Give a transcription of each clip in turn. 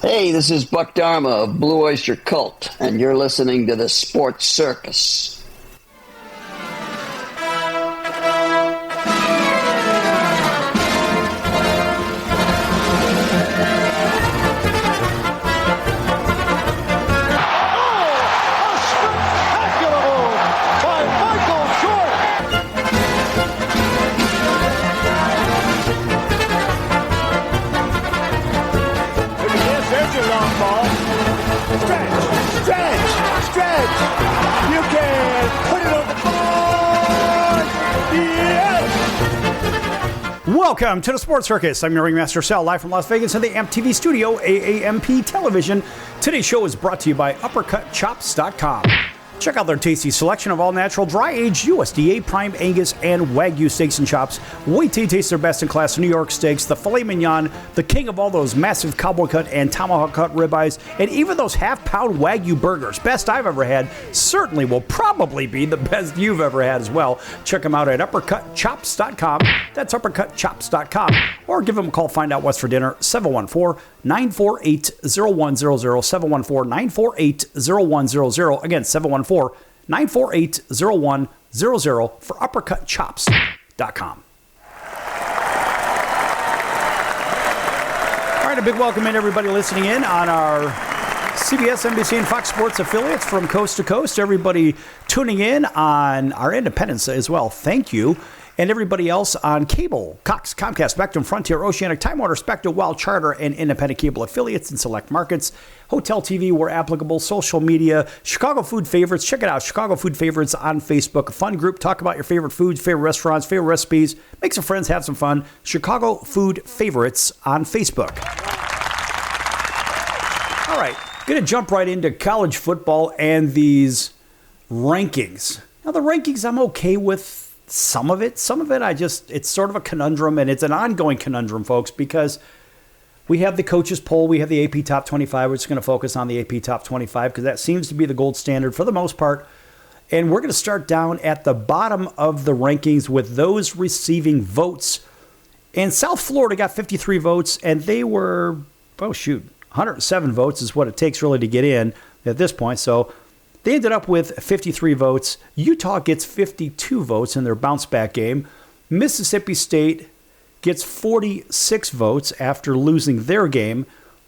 Hey, this is Buck Dharma of Blue Oyster Cult, and you're listening to the Sports Circus. Welcome to the Sports Circus. I'm your ringmaster Sal, live from Las Vegas in the AMP-TV studio, AAMP Television. Today's show is brought to you by UppercutChops.com. Check out their tasty selection of all-natural, dry-aged USDA Prime Angus and Wagyu steaks and chops. Wait till you taste their best-in-class New York steaks, the filet mignon, the king of all those massive cowboy cut and tomahawk cut ribeyes, and even those half-pound Wagyu burgers. Best I've ever had. Certainly will probably be the best you've ever had as well. Check them out at UppercutChops.com. That's UppercutChops.com. Or give them a call, find out what's for dinner, 714-948-0100, 714-948-0100. Again, 714-948-0100 for UppercutChops.com. All right, a big welcome in everybody listening in on our CBS, NBC, and Fox Sports affiliates from coast to coast. Everybody tuning in on our independents as well. Thank you. And everybody else on cable, Cox, Comcast, Spectrum, Frontier, Oceanic, Time Warner, Spectrum, Wild Charter, and independent cable affiliates in select markets. Hotel TV where applicable, social media, Chicago Food Favorites. Check it out, Chicago Food Favorites on Facebook. A fun group. Talk about your favorite foods, favorite restaurants, favorite recipes. Make some friends, have some fun. Chicago Food Favorites on Facebook. All right, going to jump right into college football and these rankings. Now, the rankings I'm okay with. Some of it, it's sort of a conundrum, and it's an ongoing conundrum, folks, because we have the coaches poll, we have the AP Top 25. We're just going to focus on the AP Top 25 because that seems to be the gold standard for the most part. And we're going to start down at the bottom of the rankings with those receiving votes. And South Florida got 53 votes, and they were, 107 votes is what it takes really to get in at this point. So they ended up with 53 votes. Utah gets 52 votes in their bounce-back game. Mississippi State gets 46 votes after losing their game.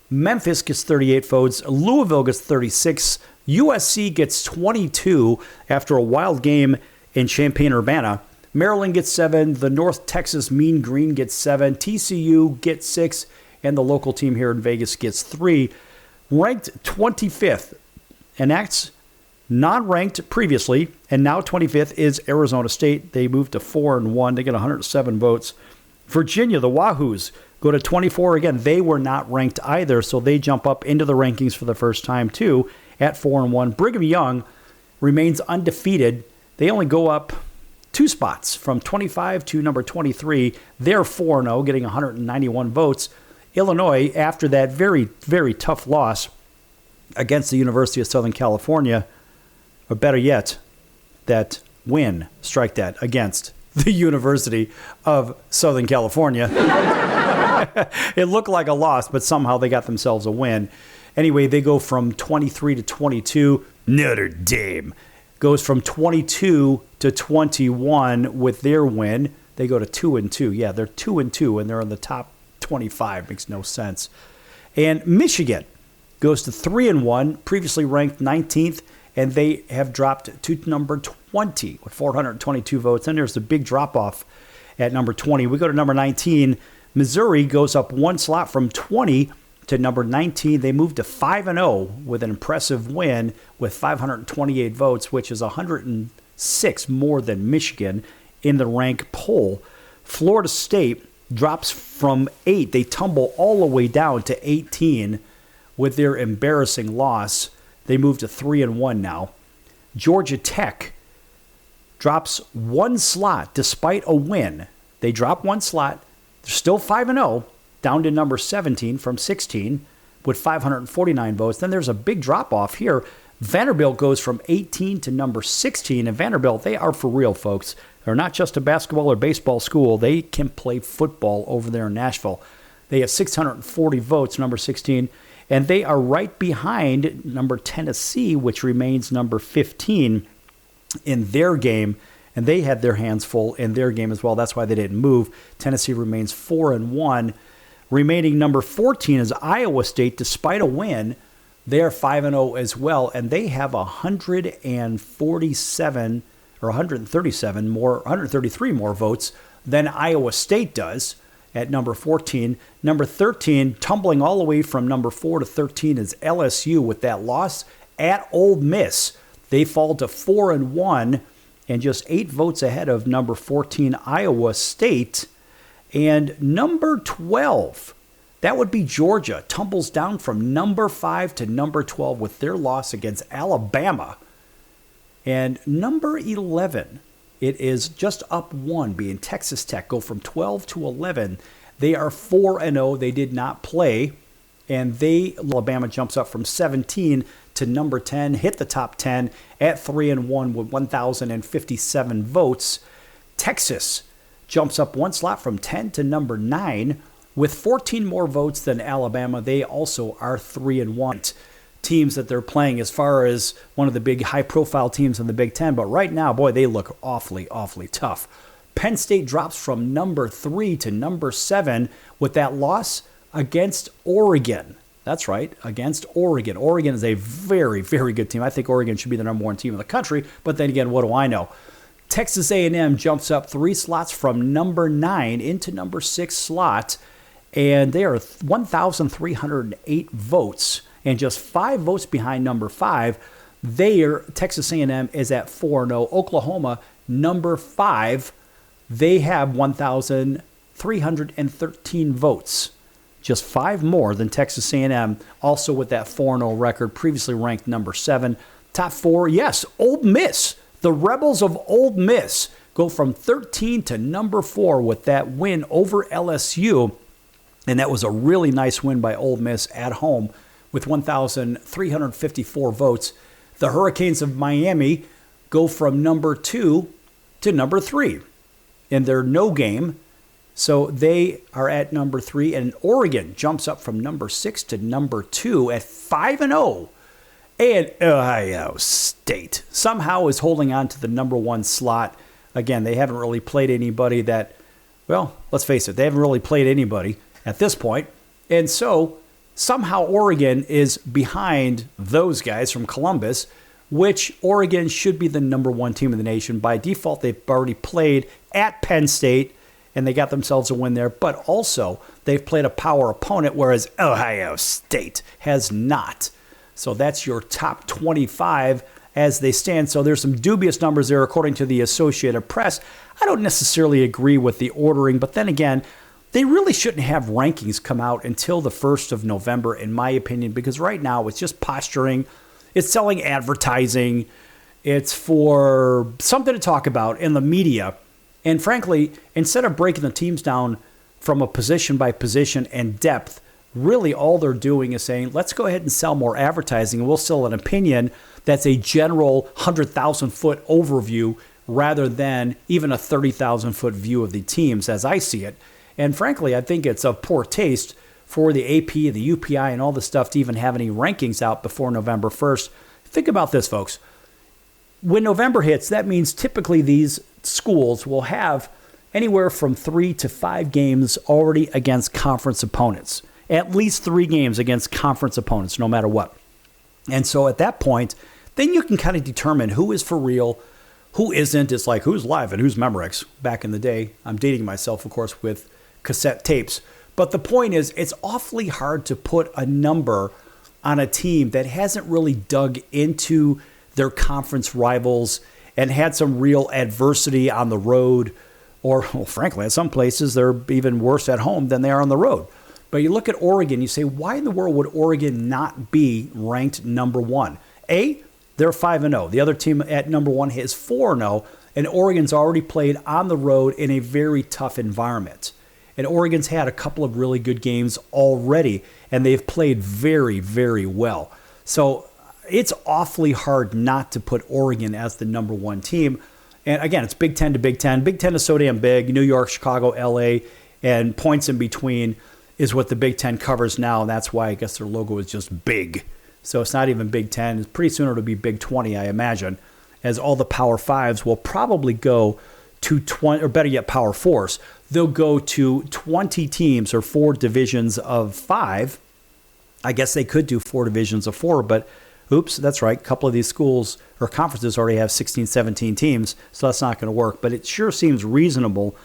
Memphis gets 38 votes. Louisville gets 36. USC gets 22 after a wild game in Champaign-Urbana. Maryland gets 7. The North Texas Mean Green gets 7. TCU gets 6. And the local team here in Vegas gets 3. Ranked 25th. And that's non-ranked previously, and now 25th is Arizona State. They moved to 4-1. They get 107 votes. Virginia, the Wahoos, go to 24. Again, they were not ranked either, so they jump up into the rankings for the first time, too, at 4-1. Brigham Young remains undefeated. They only go up 2 spots from 25 to number 23. They're 4-0, getting 191 votes. Illinois, after that very, very tough loss against the University of Southern California, or better yet, that win, strike that, against the University of Southern California. It looked like a loss, but somehow they got themselves a win. Anyway, they go from 23 to 22. Notre Dame goes from 22 to 21 with their win. They go to 2-2. Yeah, they're 2-2, and they're in the top 25. Makes no sense. And Michigan goes to 3-1, previously ranked 19th. And they have dropped to number 20 with 422 votes. And there's the big drop-off at number 20. We go to number 19. Missouri goes up 1 slot from 20 to number 19. They move to 5-0 with an impressive win with 528 votes, which is 106 more than Michigan in the rank poll. Florida State drops from 8. They tumble all the way down to 18 with their embarrassing loss. They move to 3-1 now. Georgia Tech drops 1 slot despite a win. They drop 1 slot. They're still 5-0, down to number 17 from 16 with 549 votes. Then there's a big drop-off here. Vanderbilt goes from 18 to number 16. And Vanderbilt, they are for real, folks. They're not just a basketball or baseball school. They can play football over there in Nashville. They have 640 votes, number 16. And they are right behind number Tennessee, which remains number 15 in their game. And they had their hands full in their game as well. That's why they didn't move. Tennessee remains 4-1. Remaining number 14 is Iowa State. Despite a win, they are 5-0 as well. And they have 147 or 133 more votes than Iowa State does at number 14. Number 13, tumbling all the way from number 4 to 13, is LSU with that loss at Ole Miss. They fall to 4-1 and just 8 votes ahead of number 14, Iowa State. And number 12, that would be Georgia, tumbles down from number 5 to number 12 with their loss against Alabama. And number 11, it is just up 1, being Texas Tech, go from 12 to 11. They are 4-0. They did not play. And Alabama jumps up from 17 to number 10, hit the top 10 at 3-1 with 1,057 votes. Texas jumps up 1 slot from 10 to number 9 with 14 more votes than Alabama. They also are 3-1. Teams that they're playing as far as one of the big high-profile teams in the Big Ten. But right now, boy, they look awfully, awfully tough. Penn State drops from number 3 to number 7 with that loss against Oregon. That's right, against Oregon. Oregon is a very, very good team. I think Oregon should be the number 1 team in the country. But then again, what do I know? Texas A&M jumps up 3 slots from number 9 into number 6 slot. And they are 1,308 votes. And just 5 votes behind number 5. Texas A&M is at 4-0. Oklahoma, number 5, they have 1,313 votes. Just 5 more than Texas A&M, also with that 4-0 record, previously ranked number 7. Top 4, yes, Ole Miss. The Rebels of Ole Miss go from 13 to number 4 with that win over LSU. And that was a really nice win by Ole Miss at home with 1,354 votes. The Hurricanes of Miami go from number 2 to number 3 in their no game. So they are at number 3. And Oregon jumps up from number 6 to number 2 at 5-0. And Ohio State somehow is holding on to the number 1 slot. Again, they haven't really played anybody that, well, let's face it, they haven't really played anybody at this point. And so somehow Oregon is behind those guys from Columbus, which Oregon should be the number 1 team in the nation. By default, they've already played at Penn State, and they got themselves a win there. But also, they've played a power opponent, whereas Ohio State has not. So that's your top 25 as they stand. So there's some dubious numbers there, according to the Associated Press. I don't necessarily agree with the ordering, but then again, they really shouldn't have rankings come out until the 1st of November, in my opinion, because right now it's just posturing. It's selling advertising. It's for something to talk about in the media. And frankly, instead of breaking the teams down from a position by position and depth, really all they're doing is saying, let's go ahead and sell more advertising, and we'll sell an opinion that's a general 100,000-foot overview rather than even a 30,000-foot view of the teams as I see it. And frankly, I think it's a poor taste for the AP, the UPI, and all the stuff to even have any rankings out before November 1st. Think about this, folks. When November hits, that means typically these schools will have anywhere from 3 to 5 games already against conference opponents. At least 3 games against conference opponents, no matter what. And so at that point, then you can kind of determine who is for real, who isn't. It's like who's live and who's Memorex. Back in the day, I'm dating myself, of course, with cassette tapes. But the point is, it's awfully hard to put a number on a team that hasn't really dug into their conference rivals and had some real adversity on the road. Or, well, frankly, at some places, they're even worse at home than they are on the road. But you look at Oregon, you say, why in the world would Oregon not be ranked number 1? A, they're 5-0. The other team at number 1 is 4-0, and Oregon's already played on the road in a very tough environment. And Oregon's had a couple of really good games already, and they've played very, very well. So it's awfully hard not to put Oregon as the number 1 team. And again, it's Big Ten to Big Ten. Big Ten is so damn big. New York, Chicago, LA, and points in between. is what the Big Ten covers now, and that's why I guess their logo is just big. So it's not even Big Ten. Pretty soon it'll be Big 20, I imagine, as all the Power 5s will probably go to 20, or better yet, Power 4s. They'll go to 20 teams or 4 divisions of 5. I guess they could do 4 divisions of 4, but oops, that's right. A couple of these schools or conferences already have 16, 17 teams, so that's not going to work. But it sure seems reasonable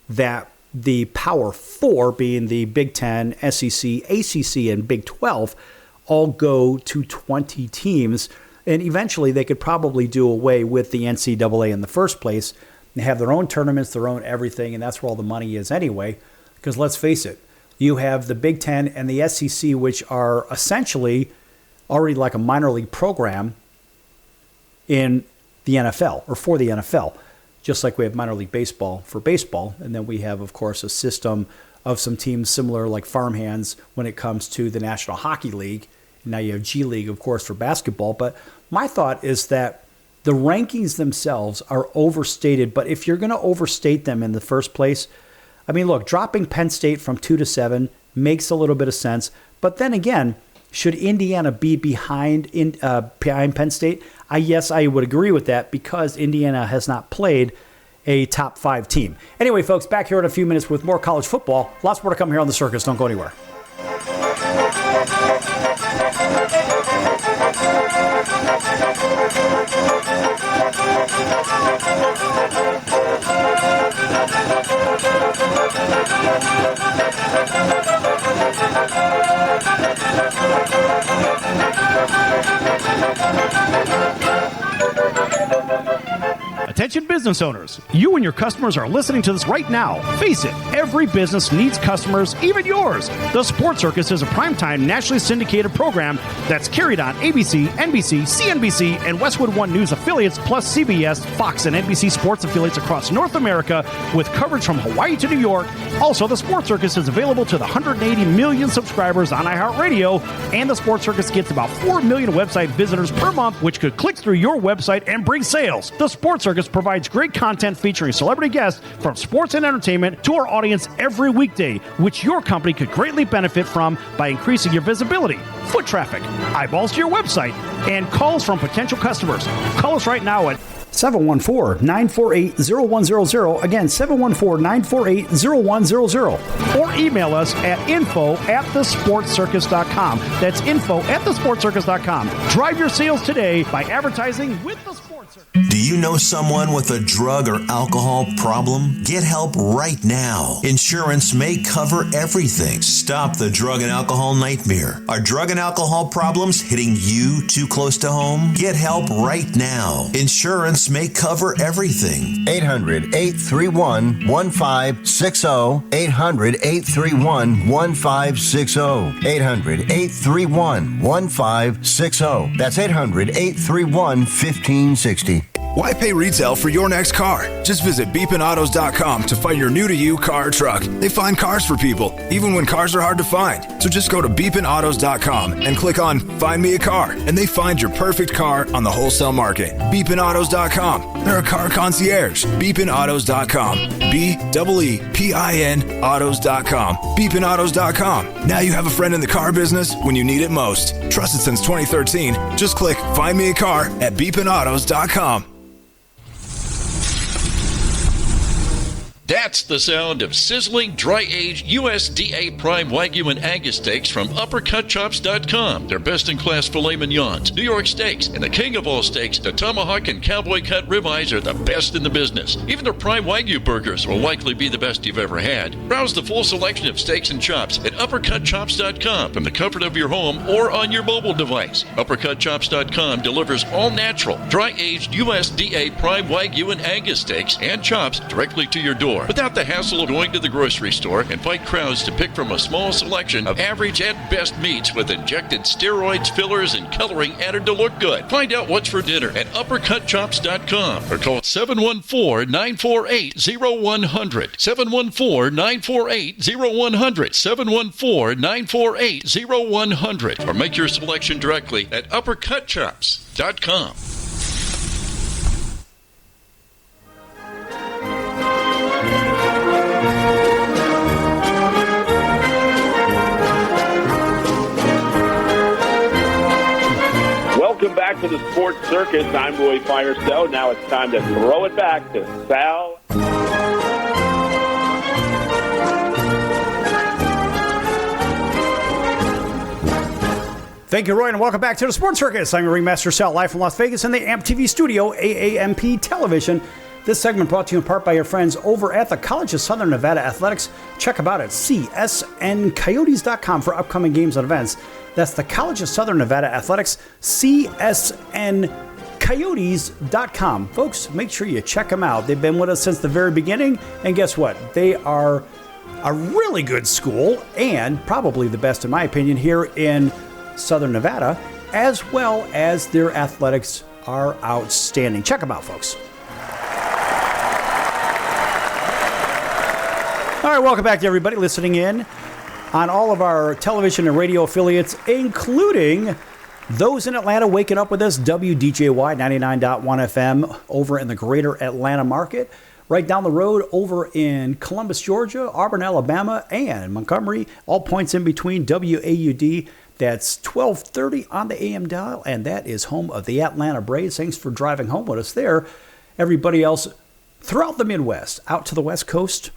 that the Power 4, being the Big 10, SEC, ACC, and Big 12, all go to 20 teams. And eventually they could probably do away with the NCAA in the first place. They have their own tournaments, their own everything, and that's where all the money is anyway. Because let's face it, you have the Big 10 and the SEC, which are essentially already like a minor league program in the NFL, or for the NFL. Just like we have minor league baseball for baseball. And then we have, of course, a system of some teams similar like farmhands when it comes to the National Hockey League. And now you have G League, of course, for basketball. But my thought is that the rankings themselves are overstated. But if you're going to overstate them in the first place, I mean, look, dropping Penn State from 2 to 7 makes a little bit of sense. But then again, should Indiana be behind Penn State? Yes, I would agree with that because Indiana has not played a top 5 team. Anyway, folks, back here in a few minutes with more college football. Lots more to come here on the Circus. Don't go anywhere. Attention business owners, you and your customers are listening to this right now. Face it, every business needs customers, even yours. The Sports Circus is a primetime nationally syndicated program that's carried on ABC, NBC, CNBC, and Westwood One News affiliates, plus CBS, Fox, and NBC sports affiliates across North America with coverage from Hawaii to New York. Also, the Sports Circus is available to the 180 million subscribers on iHeartRadio, and the Sports Circus gets about 4 million website visitors per month, which could click through your website and bring sales. The Sports Circus provides great content featuring celebrity guests from sports and entertainment to our audience every weekday, which your company could greatly benefit from by increasing your visibility, foot traffic, eyeballs to your website, and calls from potential customers. Call us right now at 714-948-0100. Again, 714-948-0100. Or email us at info@thesportscircus.com. That's info@thesportscircus.com. Drive your sales today by advertising with the Sports Circus. Do you know someone with a drug or alcohol problem? Get help right now. Insurance may cover everything. Stop the drug and alcohol nightmare. Are drug and alcohol problems hitting you too close to home? Get help right now. Insurance may cover everything. 800-831-1560. 800-831-1560. 800-831-1560. That's 800-831-1560. Why pay retail for your next car? Just visit beepinautos.com to find your new-to-you car or truck. They find cars for people, even when cars are hard to find. So just go to beepinautos.com and click on Find Me a Car, and they find your perfect car on the wholesale market. beepinautos.com. They're a car concierge. beepinautos.com. BEEPIN autos.com. beepinautos.com. Now you have a friend in the car business when you need it most. Trusted since 2013. Just click Find Me a Car at beepinautos.com. That's the sound of sizzling, dry-aged USDA Prime Wagyu and Angus steaks from UpperCutChops.com. Their best-in-class filet mignons, New York steaks, and the king of all steaks, the tomahawk and cowboy cut ribeyes are the best in the business. Even their Prime Wagyu burgers will likely be the best you've ever had. Browse the full selection of steaks and chops at UpperCutChops.com from the comfort of your home or on your mobile device. UpperCutChops.com delivers all-natural, dry-aged USDA Prime Wagyu and Angus steaks and chops directly to your door, without the hassle of going to the grocery store and fight crowds to pick from a small selection of average at best meats with injected steroids, fillers, and coloring added to look good. Find out what's for dinner at UpperCutChops.com or call 714-948-0100. 714-948-0100. 714-948-0100. Or make your selection directly at UpperCutChops.com. to the Sports Circus. I'm Roy Firestone. Now it's time to throw it back to Sal. Thank you, Roy, and welcome back to the Sports Circus. I'm your ringmaster, Sal, live from Las Vegas in the AMP TV studio, AAMP Television. This segment brought to you in part by your friends over at the College of Southern Nevada Athletics. Check them out at csncoyotes.com for upcoming games and events. That's the College of Southern Nevada Athletics, csncoyotes.com. Folks, make sure you check them out. They've been with us since the very beginning, and guess what? They are a really good school, and probably the best, in my opinion, here in Southern Nevada, as well as their athletics are outstanding. Check them out, folks. All right, welcome back to everybody listening in on all of our television and radio affiliates, including those in Atlanta waking up with us, WDJY 99.1 FM over in the greater Atlanta market, right down the road over in Columbus, Georgia, Auburn, Alabama, and Montgomery, all points in between, WAUD. That's 1230 on the AM dial, and that is home of the Atlanta Braves. Thanks for driving home with us there. Everybody else throughout the Midwest, out to the West Coast,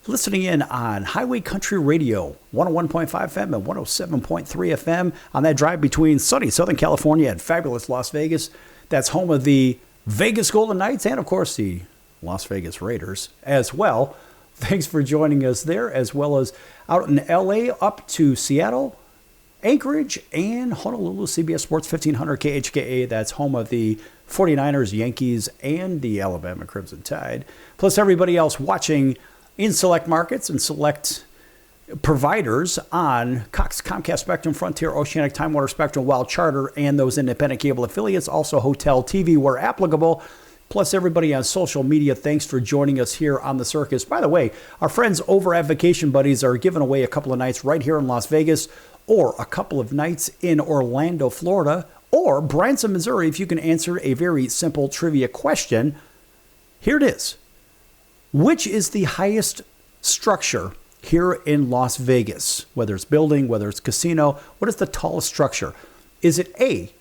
listening in on Highway Country Radio, 101.5 FM and 107.3 FM on that drive between sunny Southern California and fabulous Las Vegas. That's home of the Vegas Golden Knights and, of course, the Las Vegas Raiders as well. Thanks for joining us there, as well as out in LA up to Seattle, Anchorage, and Honolulu, CBS Sports 1500 KHKA. That's home of the 49ers, Yankees, and the Alabama Crimson Tide. Plus everybody else watching in select markets and select providers on Cox, Comcast Spectrum, Frontier, Oceanic, Time Warner Spectrum, Wild Charter, and those independent cable affiliates. Also Hotel TV where applicable. Plus everybody on social media, thanks for joining us here on the circus. By the way, our friends over at Vacation Buddies are giving away a couple of nights right here in Las Vegas, or a couple of nights in Orlando, Florida, or Branson, Missouri, if you can answer a very simple trivia question. Here it is. Which is the highest structure here in Las Vegas? Whether it's building, whether it's casino, what is the tallest structure? Is it A,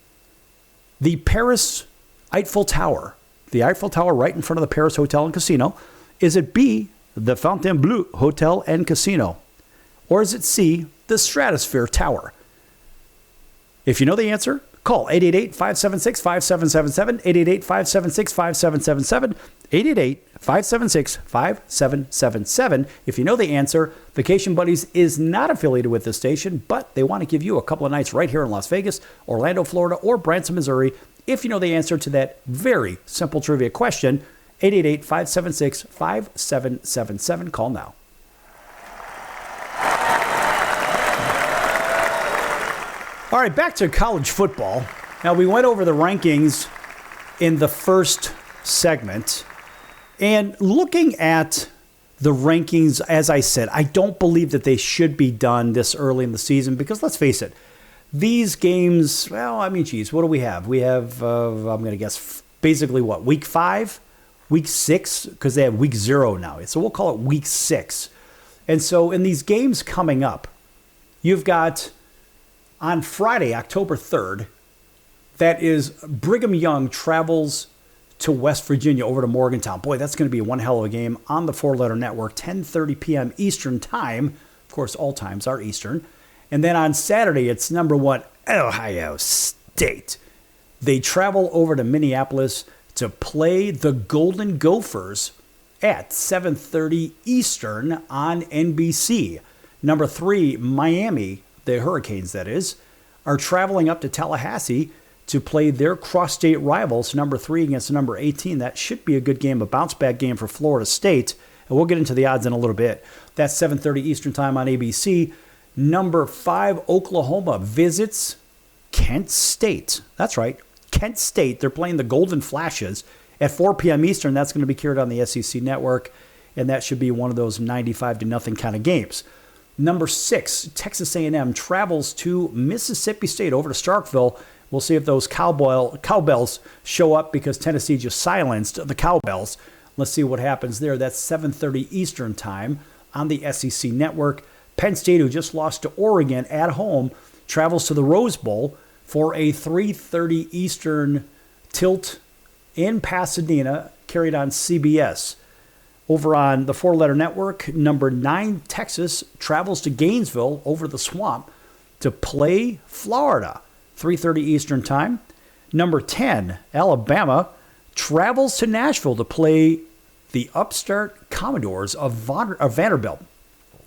the Paris Eiffel Tower? The Eiffel Tower right in front of the Paris Hotel and Casino. Is it B, the Fontainebleau Hotel and Casino? Or is it C, the Stratosphere Tower? If you know the answer, call 888-576-5777, 888-576-5777, 888-576-5777. If you know the answer, Vacation Buddies is not affiliated with this station, but they want to give you a couple of nights right here in Las Vegas, Orlando, Florida, or Branson, Missouri. If you know the answer to that very simple trivia question, 888-576-5777. Call now. All right, back to college football. Now, we went over the rankings in the first segment. And looking at the rankings, as I said, I don't believe that they should be done this early in the season because, let's face it, these games, well, I mean, geez, what do we have? We have, I'm going to guess, basically what, week 5? Week 6? Because they have week 0 now. So we'll call it week 6. And so in these games coming up, you've got on Friday, October 3rd, that is Brigham Young travels to West Virginia over to Morgantown. Boy, that's going to be one hell of a game on the 4-letter network, 10:30 p.m. Eastern time. Of course, all times are Eastern. And then on Saturday, it's number 1, Ohio State. They travel over to Minneapolis to play the Golden Gophers at 7:30 Eastern on NBC. Number 3, Miami, the Hurricanes, that is, are traveling up to Tallahassee to play their cross-state rivals, number 3 against number 18. That should be a good game, a bounce-back game for Florida State. And we'll get into the odds in a little bit. That's 7:30 Eastern time on ABC. Number 5, Oklahoma visits Kent State. That's right, Kent State. They're playing the Golden Flashes at 4 p.m. Eastern. That's going to be carried on the SEC network, and that should be one of those 95-0 kind of games. Number 6, Texas A&M travels to Mississippi State over to Starkville. We'll see if those cowbells show up because Tennessee just silenced the cowbells. Let's see what happens there. That's 7:30 Eastern time on the SEC network. Penn State, who just lost to Oregon at home, travels to the Rose Bowl for a 3:30 Eastern tilt in Pasadena, carried on CBS. Over on the four-letter network, number 9, Texas, travels to Gainesville over the swamp to play Florida, 3:30 Eastern time. Number 10, Alabama, travels to Nashville to play the upstart Commodores of Vanderbilt.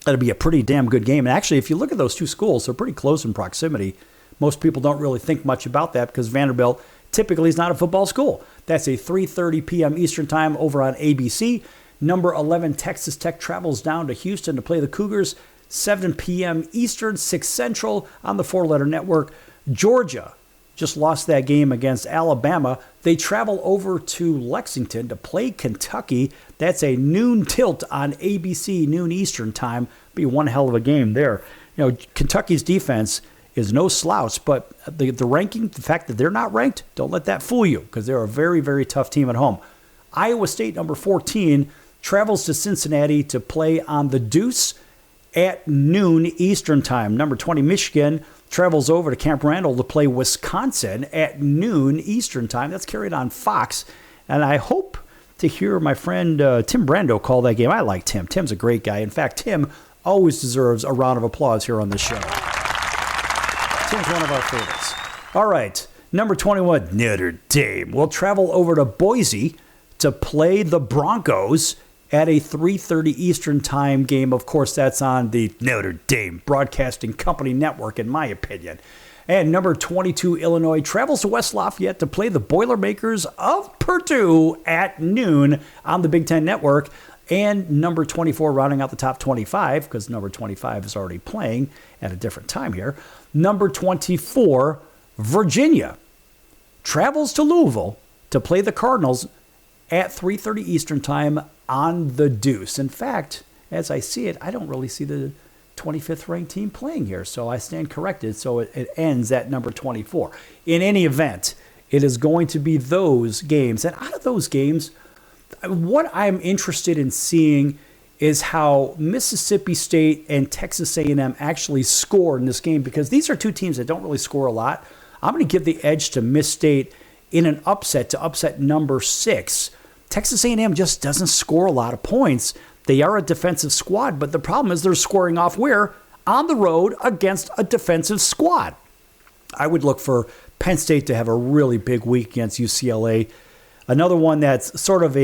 That'll be a pretty damn good game. And actually, if you look at those two schools, they're pretty close in proximity. Most people don't really think much about that because Vanderbilt typically is not a football school. That's a 3:30 p.m. Eastern time over on ABC. Number 11, Texas Tech, travels down to Houston to play the Cougars, 7 p.m. Eastern, 6 Central on the four-letter network. Georgia just lost that game against Alabama. They travel over to Lexington to play Kentucky. That's a noon tilt on ABC, noon Eastern time. Be one hell of a game there. You know, Kentucky's defense is no slouch, but the ranking, the fact that they're not ranked, don't let that fool you because they're a very, very tough team at home. Iowa State, number 14, travels to Cincinnati to play on the Deuce at noon Eastern time. Number 20, Michigan, travels over to Camp Randall to play Wisconsin at noon Eastern time. That's carried on Fox. And I hope to hear my friend Tim Brando call that game. I like Tim. Tim's a great guy. In fact, Tim always deserves a round of applause here on this show. Tim's one of our favorites. All right, number 21, Notre Dame, will travel over to Boise to play the Broncos at a 3:30 Eastern time game. Of course, that's on the Notre Dame Broadcasting Company Network, in my opinion. And number 22, Illinois, travels to West Lafayette to play the Boilermakers of Purdue at noon on the Big Ten Network. And number 24, rounding out the top 25, because number 25 is already playing at a different time here. Number 24, Virginia, travels to Louisville to play the Cardinals at 3:30 Eastern time on the Deuce. In fact, as I see it, I don't really see the 25th ranked team playing here, so I stand corrected. So it ends at number 24. In any event, it is going to be those games. And out of those games, what I'm interested in seeing is how Mississippi State and Texas A&M actually score in this game, because these are two teams that don't really score a lot. I'm going to give the edge to Miss State in an upset to upset number 6. Texas A&M just doesn't score a lot of points. They are a defensive squad, but the problem is they're scoring off where? On the road against a defensive squad. I would look for Penn State to have a really big week against UCLA. Another one that's sort of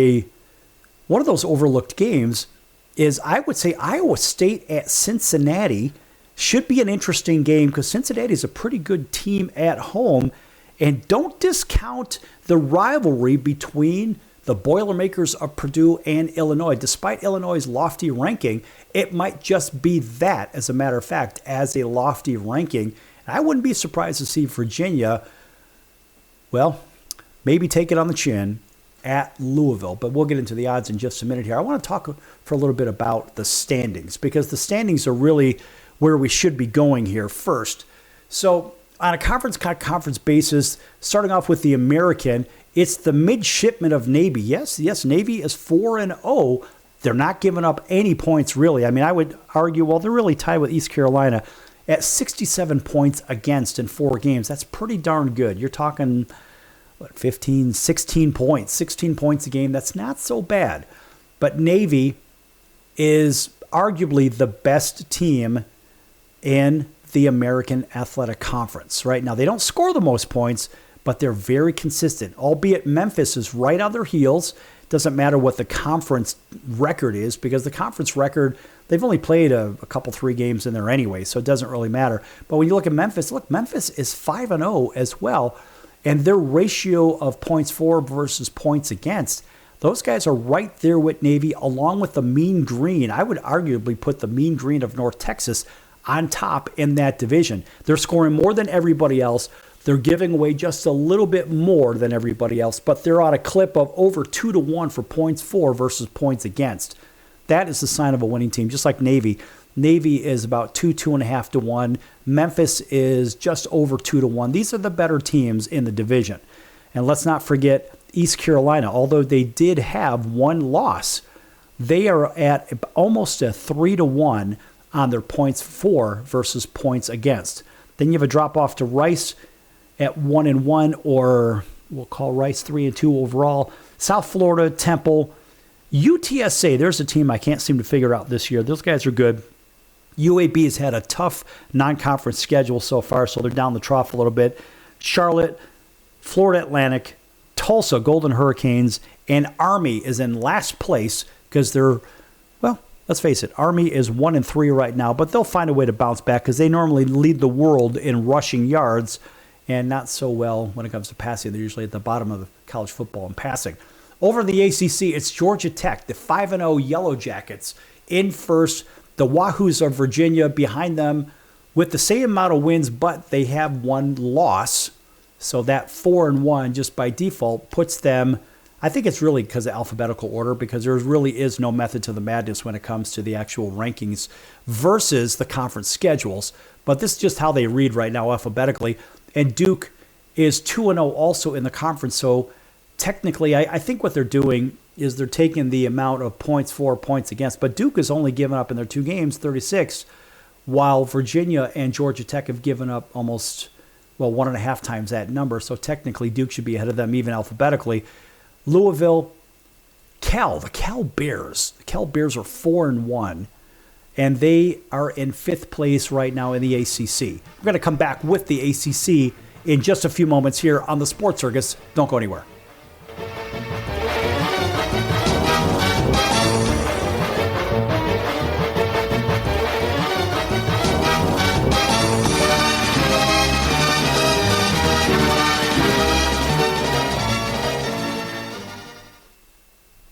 one of those overlooked games is, I would say, Iowa State at Cincinnati should be an interesting game because Cincinnati is a pretty good team at home. And don't discount the rivalry between the Boilermakers of Purdue and Illinois. Despite Illinois' lofty ranking, it might just be that, as a matter of fact, as a lofty ranking. And I wouldn't be surprised to see Virginia, well, maybe take it on the chin at Louisville. But we'll get into the odds in just a minute here. I want to talk for a little bit about the standings, because the standings are really where we should be going here first. So on a conference basis, starting off with the American, it's the midshipmen of Navy. Yes, Navy is 4-0. They're not giving up any points, really. I mean, I would argue, well, they're really tied with East Carolina at 67 points against in 4 games. That's pretty darn good. You're talking, 16 points. 16 points a game. That's not so bad. But Navy is arguably the best team in the American Athletic Conference right now. They don't score the most points, but they're very consistent, albeit Memphis is right on their heels. Doesn't matter what the conference record is, because the conference record, they've only played a couple, 3 games in there anyway, so it doesn't really matter. But when you look at Memphis, Memphis is 5-0 as well, and their ratio of points for versus points against, those guys are right there with Navy, along with the Mean Green. I would arguably put the Mean Green of North Texas on top in that division. They're scoring more than everybody else. They're giving away just a little bit more than everybody else, but they're on a clip of over 2-1 for points for versus points against. That is the sign of a winning team, just like Navy. Navy is about 2.5 to 1. Memphis is just over 2-1. These are the better teams in the division. And let's not forget East Carolina. Although they did have 1 loss, they are at almost a 3-1 on their points for versus points against. Then you have a drop off to Rice. at 1-1, or we'll call Rice 3-2 overall. South Florida, Temple, UTSA. There's a team I can't seem to figure out this year. Those guys are good. UAB has had a tough non-conference schedule so far, so they're down the trough a little bit. Charlotte, Florida Atlantic, Tulsa, Golden Hurricanes, and Army is in last place because they're, well, let's face it, Army is 1-3 right now, but they'll find a way to bounce back because they normally lead the world in rushing yards and not so well when it comes to passing. They're usually at the bottom of the college football in passing. Over in the ACC, it's Georgia Tech, the 5-0 Yellow Jackets in first. The Wahoos of Virginia behind them with the same amount of wins, but they have one loss. So that 4-1 just by default puts them, I think it's really because of alphabetical order, because there really is no method to the madness when it comes to the actual rankings versus the conference schedules. But this is just how they read right now alphabetically. And Duke is 2-0 also in the conference. So technically, I think what they're doing is they're taking the amount of points for, points against. But Duke has only given up in their 2 games 36, while Virginia and Georgia Tech have given up almost, 1.5 times that number. So technically, Duke should be ahead of them even alphabetically. Louisville, the Cal Bears. The Cal Bears are 4-1, and they are in 5th place right now in the ACC. We're going to come back with the ACC in just a few moments here on the Sports Circus. Don't go anywhere.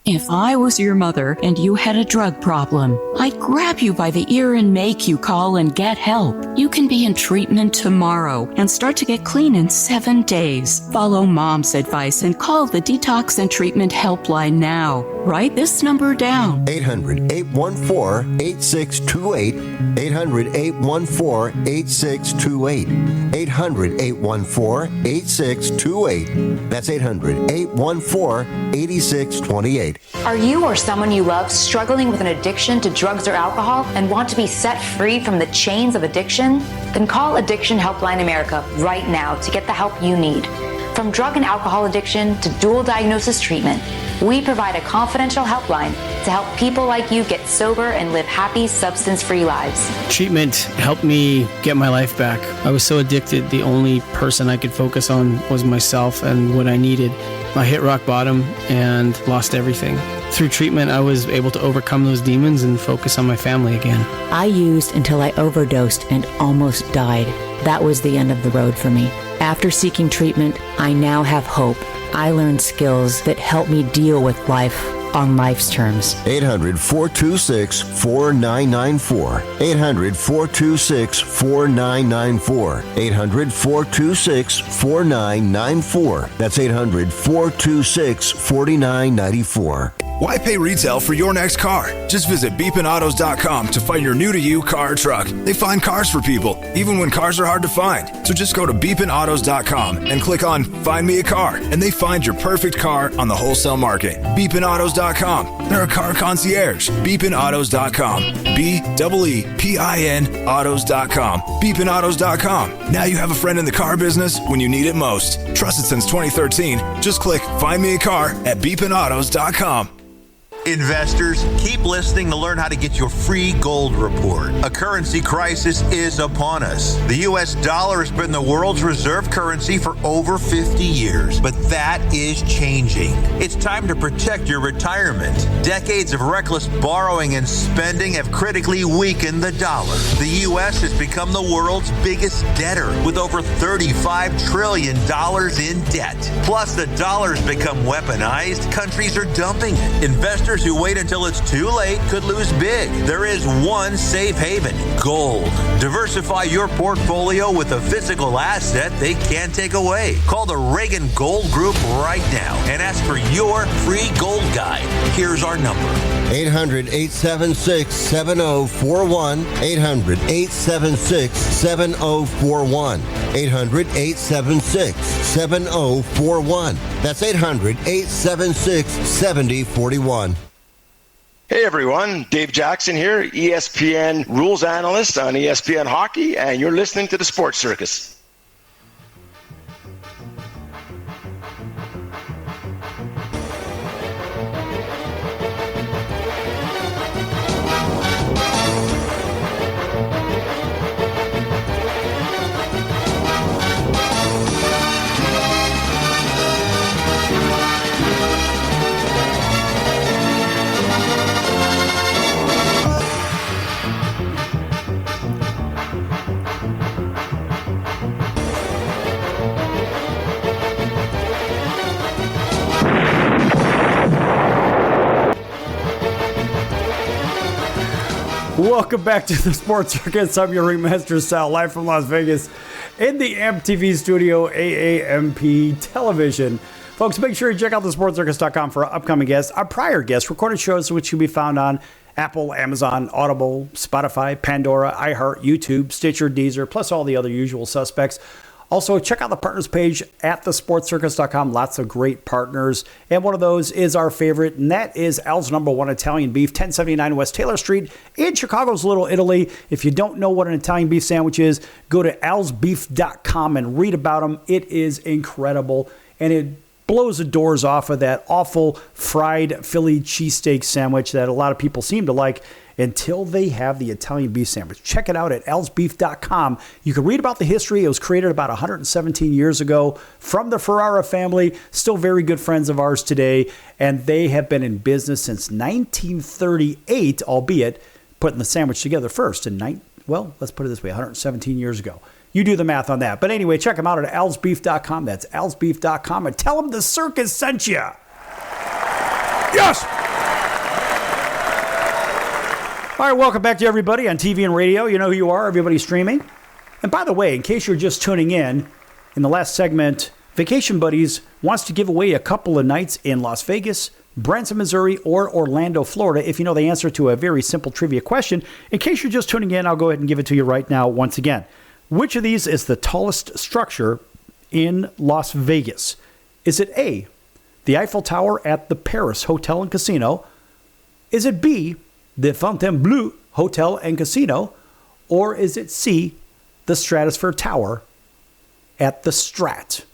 If I was your mother and you had a drug problem, I'd grab you by the ear and make you call and get help. You can be in treatment tomorrow and start to get clean in 7 days. Follow Mom's advice and call the Detox and Treatment Helpline now. Write this number down. 800-814-8628. 800-814-8628. 800-814-8628. That's 800-814-8628. Are you or someone you love struggling with an addiction to drugs or alcohol and want to be set free from the chains of addiction? Then call Addiction Helpline America right now to get the help you need. From drug and alcohol addiction to dual diagnosis treatment, we provide a confidential helpline to help people like you get sober and live happy, substance-free lives. Treatment helped me get my life back. I was so addicted, the only person I could focus on was myself and what I needed. I hit rock bottom and lost everything. Through treatment, I was able to overcome those demons and focus on my family again. I used until I overdosed and almost died. That was the end of the road for me. After seeking treatment, I now have hope. I learned skills that help me deal with life on life's terms. 800-426-4994. 800-426-4994. 800-426-4994. That's 800-426-4994. Why pay retail for your next car? Just visit beepinautos.com to find your new-to-you car or truck. They find cars for people, even when cars are hard to find. So just go to beepinautos.com and click on Find Me a Car, and they find your perfect car on the wholesale market. Beepinautos.com. They're a car concierge. Beepinautos.com. BEEPIN autos.com. Beepinautos.com. Now you have a friend in the car business when you need it most. Trusted since 2013. Just click Find Me a Car at beepinautos.com. Investors, keep listening to learn how to get your free gold report. A currency crisis is upon us. The U.S. dollar has been the world's reserve currency for over 50 years, but that is changing. It's time to protect your retirement. Decades of reckless borrowing and spending have critically weakened the dollar. The U.S. has become the world's biggest debtor with over $35 trillion in debt. Plus, the dollar's become weaponized. Countries are dumping it. Investors who wait until it's too late could lose big. There is one safe haven: gold. Diversify your portfolio with a physical asset they can't take away. Call the Reagan Gold Group right now and ask for your free gold guide. Here's our number: 800-876-7041. 800-876-7041. 800-876-7041. That's 800-876-7041. Hey everyone, Dave Jackson here, ESPN rules analyst on ESPN Hockey, and you're listening to the Sports Circus. Welcome back to the Sports Circus. I'm your ringmaster, Sal, live from Las Vegas in the AMP-TV studio, AAMP Television. Folks, make sure you check out thesportscircus.com for our upcoming guests, our prior guests, recorded shows which can be found on Apple, Amazon, Audible, Spotify, Pandora, iHeart, YouTube, Stitcher, Deezer, plus all the other usual suspects. Also, check out the partners page at thesportscircus.com. Lots of great partners. And one of those is our favorite, and that is Al's Number One Italian Beef, 1079 West Taylor Street in Chicago's Little Italy. If you don't know what an Italian beef sandwich is, go to alsbeef.com and read about them. It is incredible, and it blows the doors off of that awful fried Philly cheesesteak sandwich that a lot of people seem to like until they have the Italian beef sandwich. Check it out at alsbeef.com. You can read about the history. It was created about 117 years ago from the Ferrara family, still very good friends of ours today, and they have been in business since 1938, albeit putting the sandwich together first let's put it this way, 117 years ago. You do the math on that. But anyway, check them out at alsbeef.com. That's alsbeef.com. And tell them the circus sent you. Yes! All right, welcome back to everybody on TV and radio. You know who you are, everybody streaming. And by the way, in case you're just tuning in the last segment, Vacation Buddies wants to give away a couple of nights in Las Vegas, Branson, Missouri, or Orlando, Florida, if you know the answer to a very simple trivia question. In case you're just tuning in, I'll go ahead and give it to you right now once again. Which of these is the tallest structure in Las Vegas? Is it A, the Eiffel Tower at the Paris Hotel and Casino? Is it B, the Fontainebleau Hotel and Casino? Or is it C, the Stratosphere Tower at the Strat?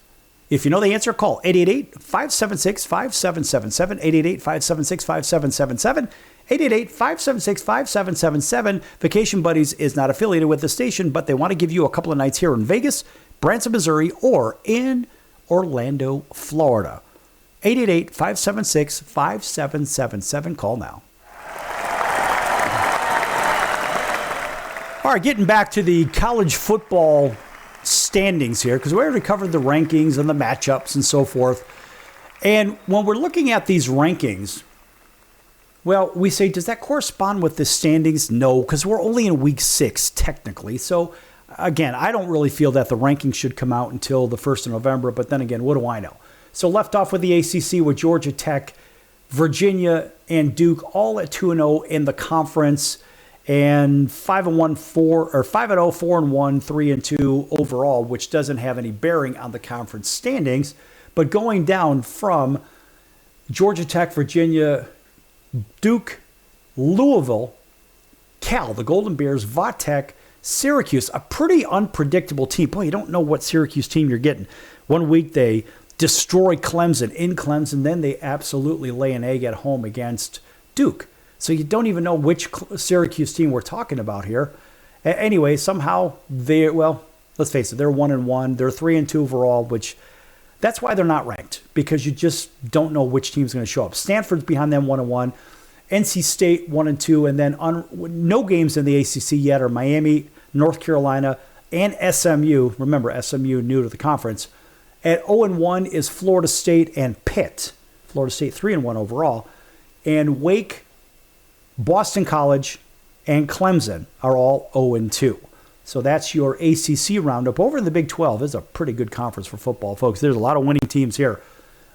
If you know the answer, call 888-576-5777, 888-576-5777, 888-576-5777. Vacation Buddies is not affiliated with the station, but they want to give you a couple of nights here in Vegas, Branson, Missouri, or in Orlando, Florida. 888-576-5777. Call now. All right, getting back to the college football standings here, because we already covered the rankings and the matchups and so forth. And when we're looking at these rankings, well, we say, does that correspond with the standings? No, because we're only in week 6, technically. So, again, I don't really feel that the rankings should come out until the 1st of November. But then again, what do I know? So left off with the ACC with Georgia Tech, Virginia, and Duke, all at 2-0 in the conference. And 5-0, 4-1, 3-2 overall, which doesn't have any bearing on the conference standings. But going down from Georgia Tech, Virginia, Duke, Louisville, Cal, the Golden Bears, Va-Tech, Syracuse, a pretty unpredictable team. Boy, you don't know what Syracuse team you're getting. One week they destroy Clemson in Clemson, then they absolutely lay an egg at home against Duke. So you don't even know which Syracuse team we're talking about here. Anyway, somehow let's face it, they're 1-1. They're 3-2 overall, which that's why they're not ranked, because you just don't know which team's going to show up. Stanford's behind them 1-1. NC State 1-2, and then no games in the ACC yet are Miami, North Carolina, and SMU. Remember, SMU new to the conference. At 0-1 is Florida State and Pitt. Florida State 3-1 overall. And Wake, Boston College, and Clemson are all 0-2. So that's your ACC roundup. Over in the Big 12, this is a pretty good conference for football, folks. There's a lot of winning teams here.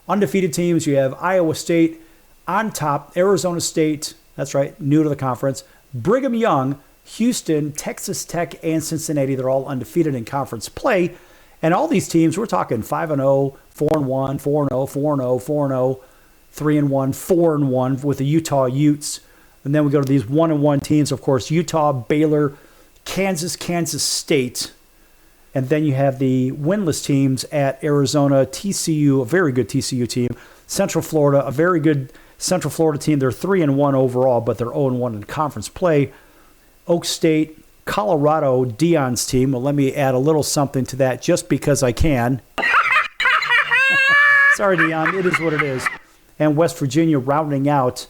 Undefeated teams, you have Iowa State on top, Arizona State, that's right, new to the conference, Brigham Young, Houston, Texas Tech, and Cincinnati. They're all undefeated in conference play. And all these teams, we're talking 5-0, 4-1, 4-0, 4-0, 4-0, 3-1, 4-1 with the Utah Utes. And then we go to these 1-1 teams, of course, Utah, Baylor, Kansas State. And then you have the winless teams at Arizona, TCU, a very good TCU team, Central Florida, a very good Central Florida team. They're 3-1 overall, but they're 0-1 in conference play. Oak State, Colorado, Dion's team. Well, let me add a little something to that just because I can. Sorry, Dion, it is what it is. And West Virginia rounding out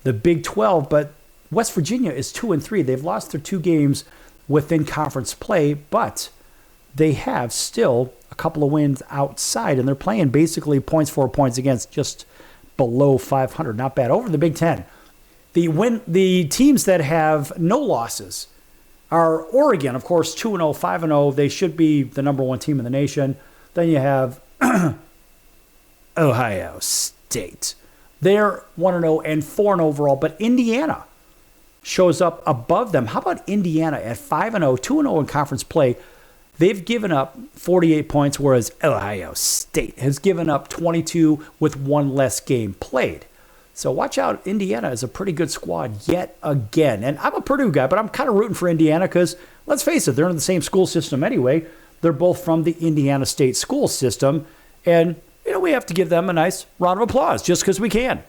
the Big 12, but West Virginia is 2-3. They've lost their 2 games within conference play, but they have still a couple of wins outside, and they're playing basically points for points against, just below 500. Not bad. Over the Big 10, The teams that have no losses are Oregon, of course, 2-0, 5-0. They should be the number one team in the nation. Then you have Ohio State. They're 1-0 and 4-0 overall, but Indiana shows up above them. How about Indiana at 5-0, 2-0 in conference play? They've given up 48 points, whereas Ohio State has given up 22 with one less game played. So watch out. Indiana is a pretty good squad yet again. And I'm a Purdue guy, but I'm kind of rooting for Indiana because, let's face it, they're in the same school system anyway. They're both from the Indiana State school system. And, we have to give them a nice round of applause just because we can.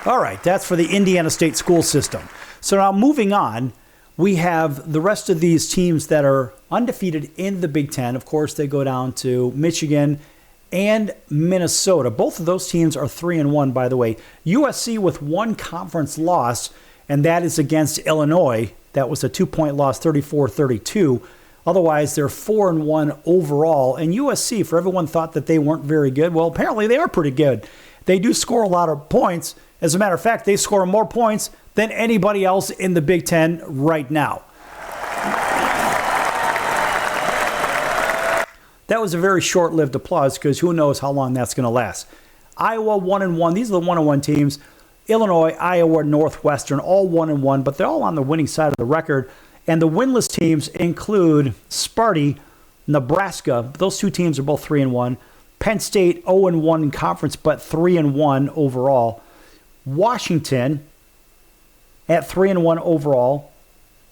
All right, that's for the Indiana State school system. So now moving on, we have the rest of these teams that are undefeated in the Big Ten. Of course, they go down to Michigan and Minnesota. Both of those teams are 3-1, by the way. USC with one conference loss, and that is against Illinois. That was a 2-point loss, 34-32. Otherwise, they're 4-1 overall. And USC, for everyone thought that they weren't very good, well, apparently they are pretty good. They do score a lot of points. As a matter of fact, they score more points than anybody else in the Big Ten right now. That was a very short-lived applause because who knows how long that's going to last. Iowa 1-1. These are the 1-1 teams. Illinois, Iowa, Northwestern, all 1-1, but they're all on the winning side of the record. And the winless teams include Sparty, Nebraska. Those two teams are both 3-1. Penn State 0-1 in conference, but 3-1 overall. Washington at 3-1 overall,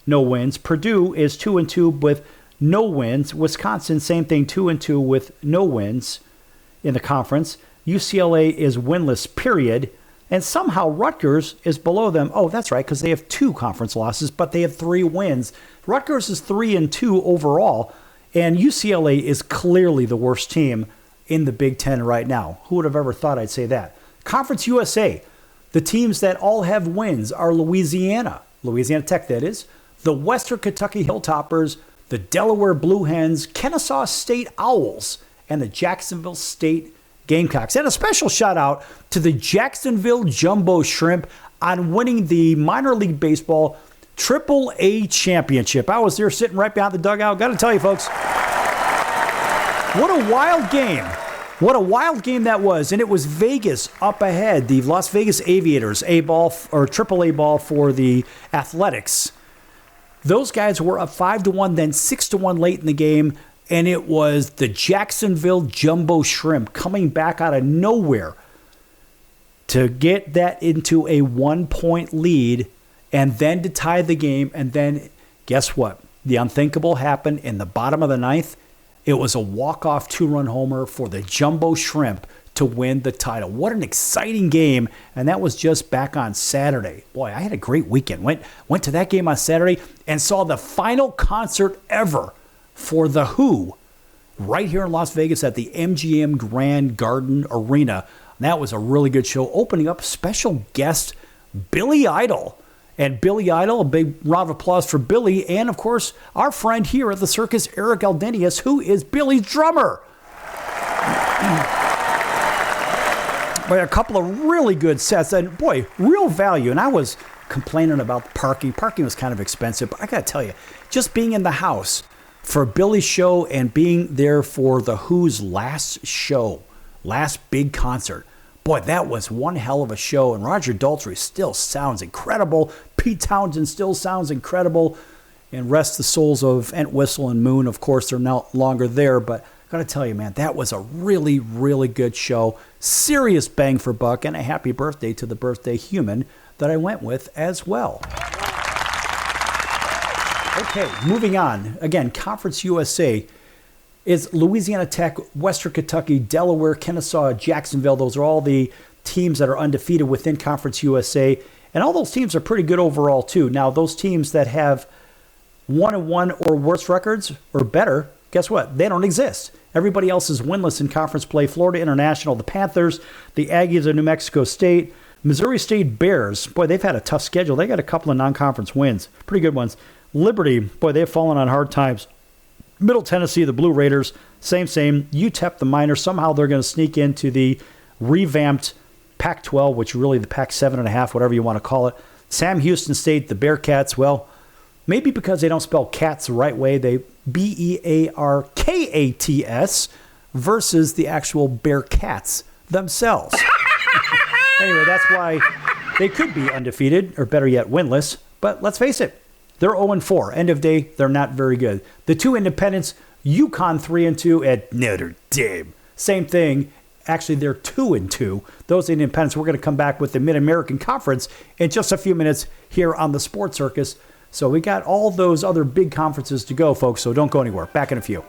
no wins. Purdue is 2-2 with no wins. Wisconsin, same thing, 2-2 with no wins in the conference. UCLA is winless, period. And somehow Rutgers is below them. Oh, that's right, because they have 2 conference losses, but they have 3 wins. Rutgers is 3-2 overall, and UCLA is clearly the worst team in the Big Ten right now. Who would have ever thought I'd say that? Conference USA, the teams that all have wins are Louisiana Tech, that is, the Western Kentucky Hilltoppers, the Delaware Blue Hens, Kennesaw State Owls, and the Jacksonville State Gamecocks. And a special shout out to the Jacksonville Jumbo Shrimp on winning the minor league baseball AAA championship. I was there sitting right behind the dugout. Got to tell you, folks, what a wild game. What a wild game that was. And it was Vegas up ahead. The Las Vegas Aviators, AAA ball for the Athletics. Those guys were up 5-1, then 6-1 late in the game. And it was the Jacksonville Jumbo Shrimp coming back out of nowhere to get that into a 1-point lead and then to tie the game. And then, guess what? The unthinkable happened in the bottom of the 9th. It was a walk-off 2-run homer for the Jumbo Shrimp to win the title. What an exciting game, and that was just back on Saturday. Boy, I had a great weekend. Went to that game on Saturday and saw the final concert ever for The Who right here in Las Vegas at the MGM Grand Garden Arena. And that was a really good show. Opening up special guest Billy Idol. And Billy Idol, a big round of applause for Billy. And, of course, our friend here at the circus, Eric Aldenius, who is Billy's drummer. Boy, a couple of really good sets. And, boy, real value. And I was complaining about parking. Parking was kind of expensive. But I got to tell you, just being in the house for Billy's show and being there for The Who's last show, last big concert, boy, that was one hell of a show. And Roger Daltrey still sounds incredible. Pete Townsend still sounds incredible. And rest the souls of Entwistle and Moon. Of course, they're no longer there. But I got to tell you, man, that was a really, really good show. Serious bang for buck. And a happy birthday to the birthday human that I went with as well. Okay, moving on. Again, Conference USA is Louisiana Tech, Western Kentucky, Delaware, Kennesaw, Jacksonville. Those are all the teams that are undefeated within Conference USA. And all those teams are pretty good overall, too. Now, those teams that have 1-1 or worse records or better, guess what? They don't exist. Everybody else is winless in conference play. Florida International, the Panthers, the Aggies of New Mexico State, Missouri State Bears. Boy, they've had a tough schedule. They got a couple of non-conference wins. Pretty good ones. Liberty, boy, they've fallen on hard times. Middle Tennessee, the Blue Raiders, Same. UTEP, the Miners, somehow they're going to sneak into the revamped Pac-12, which really the Pac-7.5, whatever you want to call it. Sam Houston State, the Bearcats, well, maybe because they don't spell cats the right way, they Bearkats versus the actual Bearcats themselves. Anyway, that's why they could be undefeated, or better yet, winless. But let's face it, they're 0-4. End of day, they're not very good. The two independents, UConn 3-2 at Notre Dame. Same thing. Actually, they're 2-2. Those independents, we're going to come back with the Mid-American Conference in just a few minutes here on the Sports Circus. So we got all those other big conferences to go, folks, so don't go anywhere. Back in a few.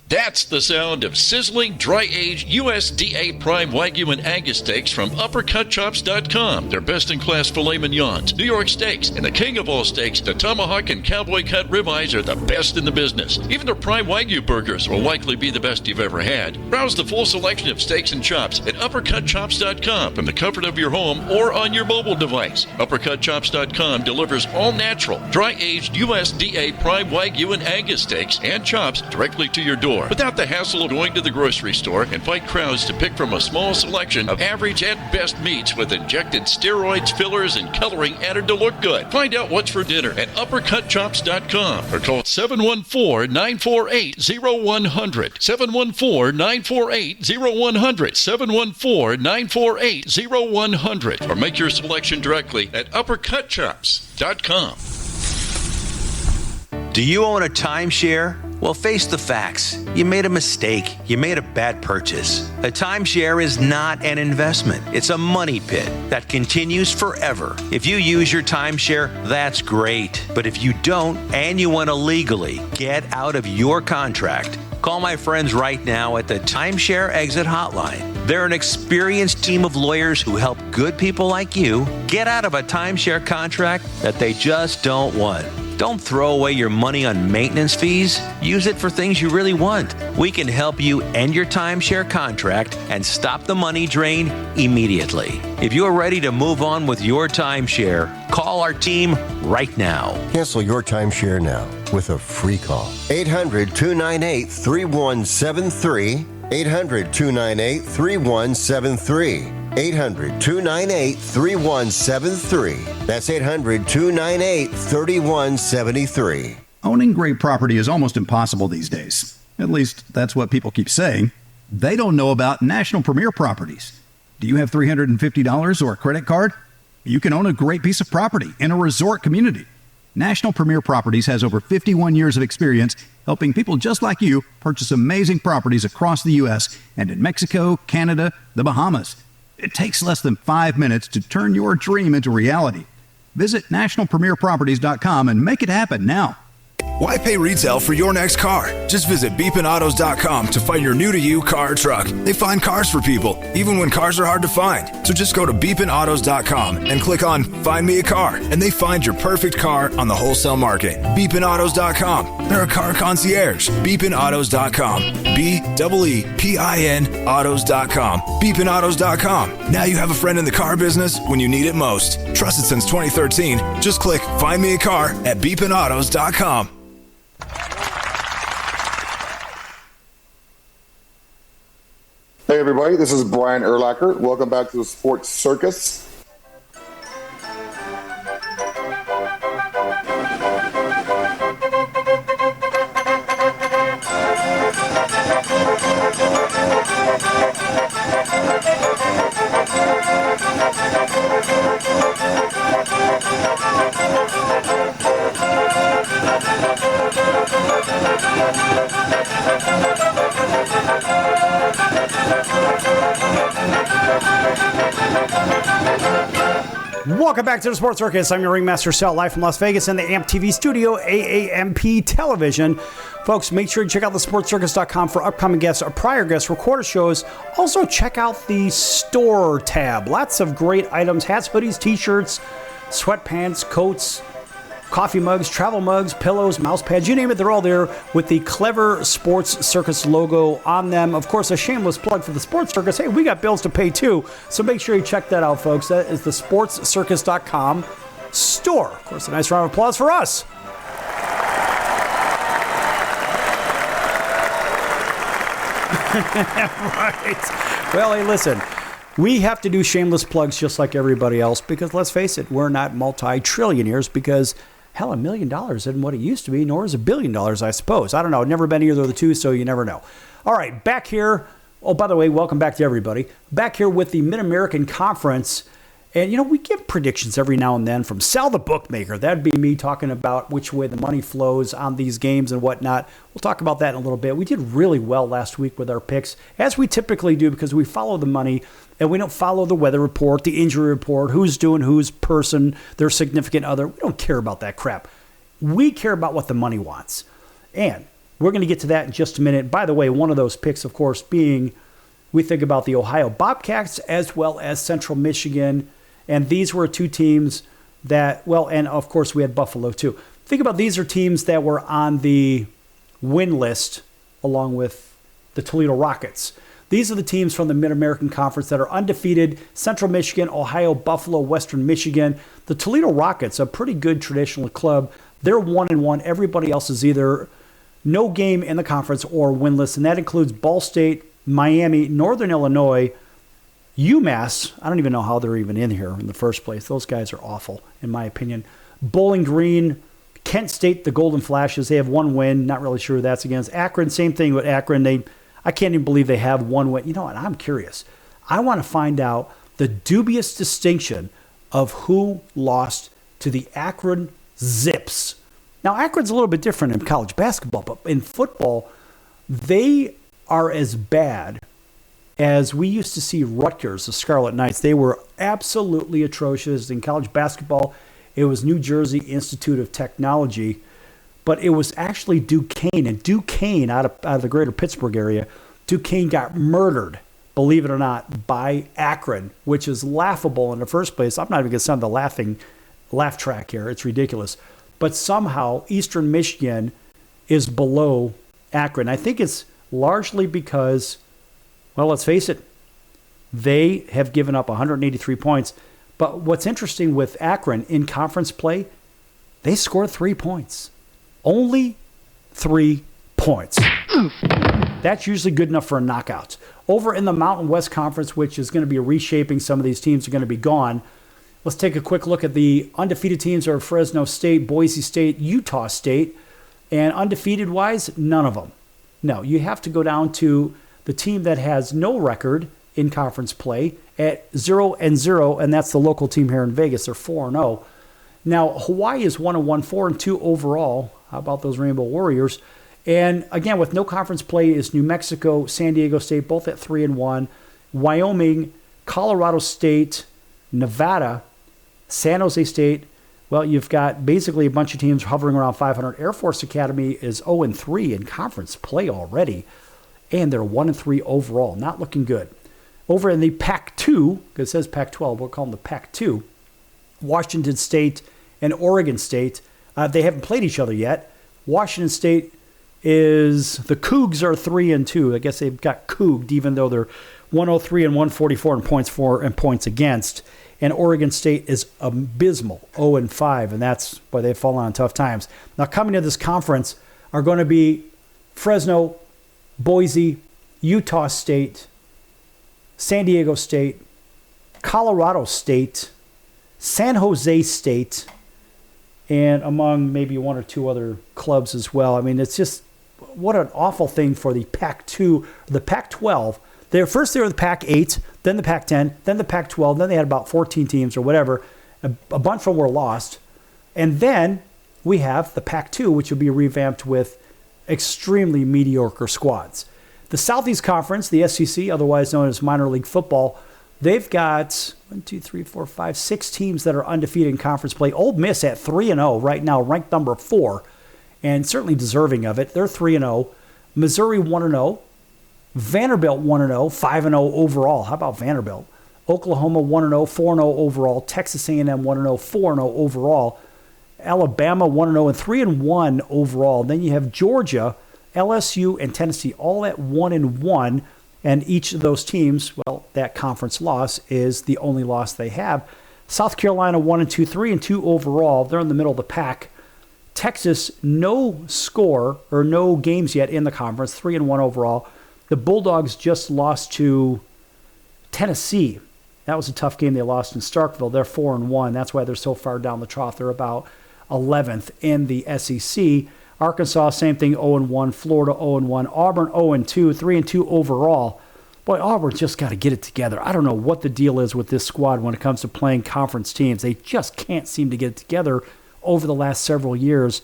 That's the sound of sizzling, dry-aged USDA Prime Wagyu and Angus steaks from UpperCutChops.com. Their best-in-class filet mignons, New York steaks, and the king of all steaks, the tomahawk and cowboy cut ribeyes are the best in the business. Even their Prime Wagyu burgers will likely be the best you've ever had. Browse the full selection of steaks and chops at UpperCutChops.com from the comfort of your home or on your mobile device. UpperCutChops.com delivers all-natural, dry-aged USDA Prime Wagyu and Angus steaks and chops directly to your door, without the hassle of going to the grocery store and fight crowds to pick from a small selection of average at best meats with injected steroids, fillers, and coloring added to look good. Find out what's for dinner at UpperCutChops.com or call 714-948-0100. 714-948-0100. 714-948-0100. Or make your selection directly at UpperCutChops.com. Do you own a timeshare? Well, face the facts. You made a mistake. You made a bad purchase. A timeshare is not an investment. It's a money pit that continues forever. If you use your timeshare, that's great. But if you don't, and you want to legally get out of your contract, call my friends right now at the Timeshare Exit Hotline. They're an experienced team of lawyers who help good people like you get out of a timeshare contract that they just don't want. Don't throw away your money on maintenance fees. Use it for things you really want. We can help you end your timeshare contract and stop the money drain immediately. If you're ready to move on with your timeshare, call our team right now. Cancel your timeshare now with a free call. 800-298-3173. 800-298-3173. 800-298-3173. That's 800-298-3173. Owning great property is almost impossible these days. At least, that's what people keep saying. They don't know about National Premier Properties. Do you have $350 or a credit card? You can own a great piece of property in a resort community. National Premier Properties has over 51 years of experience helping people just like you purchase amazing properties across the U.S. and in Mexico, Canada, the Bahamas. It takes less than 5 minutes to turn your dream into reality. Visit nationalpremierproperties.com and make it happen now. Why pay retail for your next car? Just visit beepinautos.com to find your new-to-you car or truck. They find cars for people, even when cars are hard to find. So just go to beepinautos.com and click on Find Me a Car, and they find your perfect car on the wholesale market. Beepinautos.com. They're a car concierge. Beepinautos.com. BEEPIN autos.com. Beepinautos.com. Now you have a friend in the car business when you need it most. Trusted since 2013. Just click Find Me a Car at beepinautos.com. Hey everybody, this is Brian Urlacher. Welcome back to the Sports Circus. Welcome back to the Sports Circus. I'm your ringmaster, Sal, live from Las Vegas in the AMP TV studio, AAMP television. Folks, make sure to check out thesportscircus.com for upcoming guests, or prior guests, recorded shows. Also, check out the store tab. Lots of great items, hats, hoodies, t-shirts, sweatpants, coats, coffee mugs, travel mugs, pillows, mouse pads, you name it, they're all there with the clever Sports Circus logo on them. Of course, a shameless plug for the Sports Circus. Hey, we got bills to pay too, so make sure you check that out, folks. That is the sportscircus.com store. Of course, a nice round of applause for us. Right. Well, hey, listen. We have to do shameless plugs just like everybody else because, let's face it, we're not multi-trillionaires because, hell, $1 million isn't what it used to be, nor is $1 billion, I suppose. I don't know. Never been either of the two, so you never know. All right, back here. Oh, by the way, welcome back to everybody. Back here with the Mid-American Conference. And, you know, we give predictions every now and then from Sal the Bookmaker. That'd be me talking about which way the money flows on these games and whatnot. We'll talk about that in a little bit. We did really well last week with our picks, as we typically do because we follow the money and we don't follow the weather report, the injury report, who's doing whose person, their significant other. We don't care about that crap. We care about what the money wants. And we're going to get to that in just a minute. By the way, one of those picks, of course, being we think about the Ohio Bobcats as well as Central Michigan. And these were two teams that, well, and of course we had Buffalo too. Think about these are teams that were on the win list along with the Toledo Rockets. These are the teams from the Mid-American Conference that are undefeated. Central Michigan, Ohio, Buffalo, Western Michigan. The Toledo Rockets, a pretty good traditional club. They're 1-1. Everybody else is either no game in the conference or winless, and that includes Ball State, Miami, Northern Illinois, UMass. I don't even know how they're even in here in the first place. Those guys are awful, in my opinion. Bowling Green, Kent State, the Golden Flashes. They have one win. Not really sure who that's against. Akron, same thing with Akron. I can't even believe they have one win. You know what? I'm curious. I want to find out the dubious distinction of who lost to the Akron Zips. Now, Akron's a little bit different in college basketball, but in football, they are as bad as we used to see Rutgers, the Scarlet Knights. They were absolutely atrocious. In college basketball, it was New Jersey Institute of Technology, but it was actually Duquesne. And Duquesne, out of the greater Pittsburgh area, Duquesne got murdered, believe it or not, by Akron, which is laughable in the first place. I'm not even going to sound the laugh track here. It's ridiculous. But somehow Eastern Michigan is below Akron. I think it's largely because, well, let's face it, they have given up 183 points. But what's interesting with Akron in conference play, they scored 3 points. Only 3 points. That's usually good enough for a knockout. Over in the Mountain West Conference, which is going to be reshaping, some of these teams are going to be gone. Let's take a quick look at the undefeated teams are Fresno State, Boise State, Utah State. And undefeated-wise, none of them. No, you have to go down to the team that has no record in conference play at 0-0, and that's the local team here in Vegas. They're 4-0. Now, Hawaii is 1-1, 4-2 overall. How about those Rainbow Warriors? And again, with no conference play is New Mexico, San Diego State, both at 3-1. Wyoming, Colorado State, Nevada, San Jose State. Well, you've got basically a bunch of teams hovering around 500. Air Force Academy is 0-3 in conference play already, and they're 1-3 overall. Not looking good. Over in the Pac-2, because it says Pac-12, we'll call them the Pac-2, Washington State and Oregon State, they haven't played each other yet. Washington State is, the Cougs are 3-2. I guess they've got couged, even though they're 103 and 144 in points for and points against. And Oregon State is abysmal, 0-5, and that's why they've fallen on tough times. Now, coming to this conference are going to be Fresno, Boise, Utah State, San Diego State, Colorado State, San Jose State, and among maybe one or two other clubs as well. I mean, it's just, what an awful thing for the Pac-2, the Pac-12. They were the Pac-8, then the Pac-10, then the Pac-12, then they had about 14 teams or whatever. A bunch of them were lost. And then we have the Pac-2, which will be revamped with extremely mediocre squads. The Southeast Conference, the SEC, otherwise known as minor league football, They've got 6 teams that are undefeated in conference play. Ole Miss at 3-0 right now, ranked number 4, and certainly deserving of it. They're 3-0. Missouri 1-0. Vanderbilt 1-0, 5-0 overall. How about Vanderbilt? Oklahoma 1-0, 4-0 overall. Texas A&M 1-0, 4-0 overall. Alabama 1-0 and 3-1 overall. Then you have Georgia, LSU, and Tennessee all at 1-1. And each of those teams, well, that conference loss is the only loss they have. South Carolina 1-2, 3-2 overall. They're in the middle of the pack. Texas, no score or no games yet in the conference, 3-1 overall. The Bulldogs just lost to Tennessee. That was a tough game they lost in Starkville. They're 4-1. That's why they're so far down the trough. They're about 11th in the SEC. Arkansas, same thing, 0-1. Florida, 0-1. Auburn, 0-2, 3-2 overall. Boy, Auburn's just got to get it together. I don't know what the deal is with this squad when it comes to playing conference teams. They just can't seem to get it together over the last several years.